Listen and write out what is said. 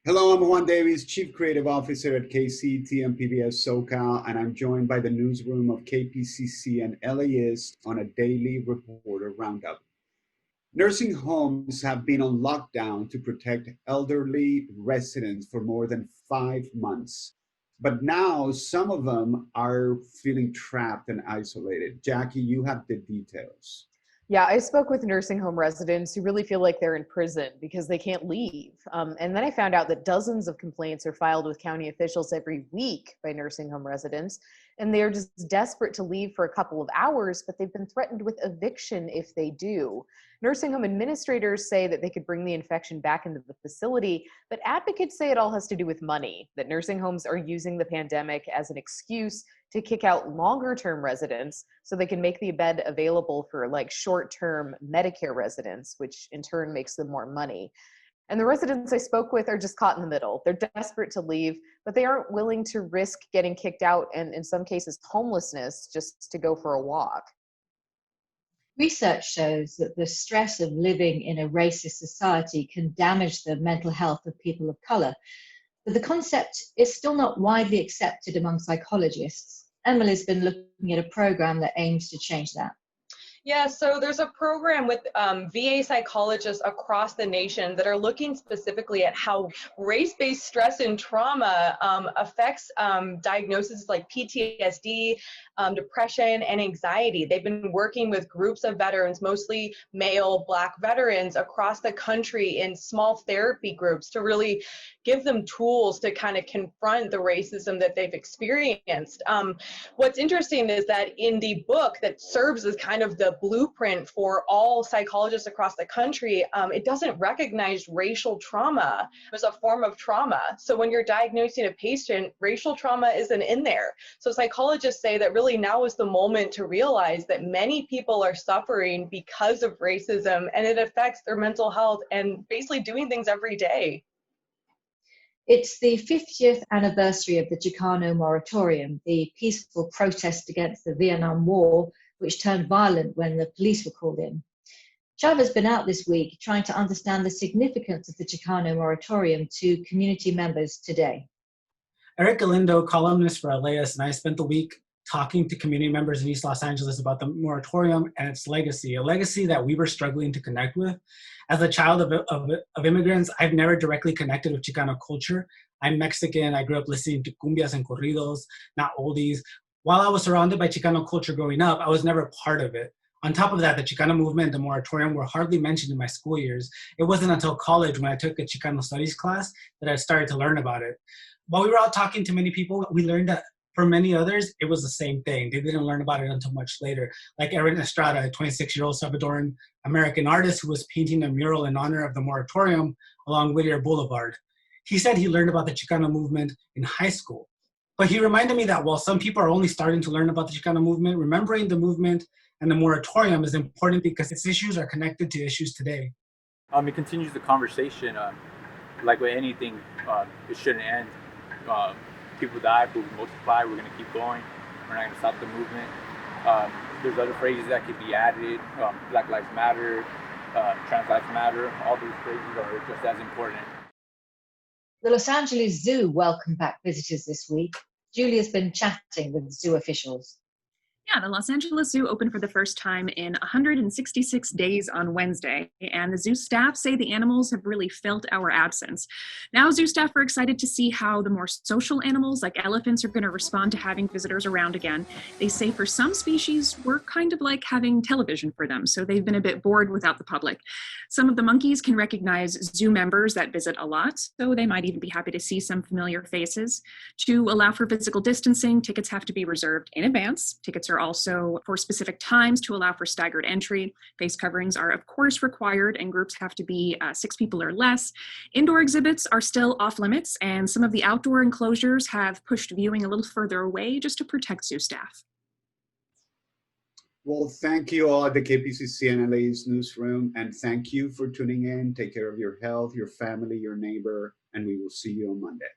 Hello, I'm Juan Davies, Chief Creative Officer at KCET and PBS SoCal, and I'm joined by the newsroom of KPCC and LAist on a daily reporter roundup. Nursing homes have been on lockdown to protect elderly residents for more than 5 months. But now some of them are feeling trapped and isolated. Jackie, you have the details. Yeah, I spoke with nursing home residents who really feel like they're in prison because they can't leave. And then I found out that dozens of complaints are filed with county officials every week by nursing home residents. And they're just desperate to leave for a couple of hours, but they've been threatened with eviction if they do. Nursing home administrators say that they could bring the infection back into the facility, but advocates say it all has to do with money, that nursing homes are using the pandemic as an excuse to kick out longer term residents so they can make the bed available for like short term Medicare residents, which in turn makes them more money. And the residents I spoke with are just caught in the middle. They're desperate to leave, but they aren't willing to risk getting kicked out and, in some cases, homelessness just to go for a walk. Research shows that the stress of living in a racist society can damage the mental health of people of color. But the concept is still not widely accepted among psychologists. Emily's been looking at a program that aims to change that. Yeah, so there's a program with VA psychologists across the nation that are looking specifically at how race-based stress and trauma affects diagnoses like PTSD, depression, and anxiety. They've been working with groups of veterans, mostly male Black veterans across the country in small therapy groups to really give them tools to kind of confront the racism that they've experienced. What's interesting is that in the book that serves as kind of the blueprint for all psychologists across the country, it doesn't recognize racial trauma as a form of trauma. So when you're diagnosing a patient, racial trauma isn't in there. So psychologists say that really now is the moment to realize that many people are suffering because of racism, and it affects their mental health and basically doing things every day. It's the 50th anniversary of the Chicano Moratorium, the peaceful protest against the Vietnam War, which turned violent when the police were called in. Chava's been out this week trying to understand the significance of the Chicano Moratorium to community members today. Eric Galindo, columnist for LAist, and I spent the week talking to community members in East Los Angeles about the moratorium and its legacy, a legacy that we were struggling to connect with. As a child of immigrants, I've never directly connected with Chicano culture. I'm Mexican. I grew up listening to cumbias and corridos, not oldies. While I was surrounded by Chicano culture growing up, I was never part of it. On top of that, the Chicano movement and the moratorium were hardly mentioned in my school years. It wasn't until college when I took a Chicano studies class that I started to learn about it. While we were out talking to many people, we learned that for many others, it was the same thing. They didn't learn about it until much later. Like Erin Estrada, a 26-year-old Salvadoran American artist who was painting a mural in honor of the moratorium along Whittier Boulevard. He said he learned about the Chicano movement in high school. But he reminded me that while some people are only starting to learn about the Chicano movement, remembering the movement and the moratorium is important because its issues are connected to issues today. It continues the conversation. Like with anything, it shouldn't end. People die, but we multiply. We're going to keep going. We're not going to stop the movement. There's other phrases that could be added. Black Lives Matter, Trans Lives Matter. All those phrases are just as important. The Los Angeles Zoo welcomed back visitors this week. Julia's been chatting with zoo officials. Yeah, the Los Angeles Zoo opened for the first time in 166 days on Wednesday, and the zoo staff say the animals have really felt our absence. Now, zoo staff are excited to see how the more social animals, like elephants, are going to respond to having visitors around again. They say for some species, we're kind of like having television for them, so they've been a bit bored without the public. Some of the monkeys can recognize zoo members that visit a lot, so they might even be happy to see some familiar faces. To allow for physical distancing, tickets have to be reserved in advance. Tickets are also for specific times to allow for staggered entry. Face coverings are, of course, required, and groups have to be 6 people or less. Indoor exhibits are still off limits, and some of the outdoor enclosures have pushed viewing a little further away just to protect zoo staff. Well, thank you all at the KPCC and LAist newsroom, and thank you for tuning in. Take care of your health, your family, your neighbor, and we will see you on Monday.